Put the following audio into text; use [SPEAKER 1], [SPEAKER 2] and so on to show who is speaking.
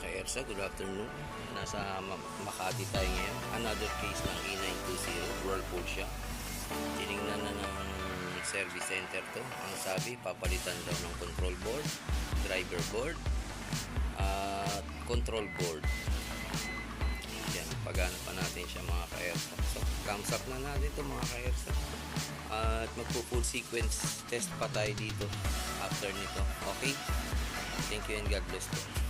[SPEAKER 1] ka-ERSA, good afternoon. Nasa Makati tayo ngayon. Another case ng E920, Whirlpool siya. Tinignan na ng service center to. Ang sabi, papalitan daw ng control board, driver board, at control board. Yan, pagana pa natin siya mga ka-ERSA. So, thumbs up na natin ito mga ka-ERSA. At magpo-full sequence test pa tayo dito after nito. Okay? Thank you and God bless po.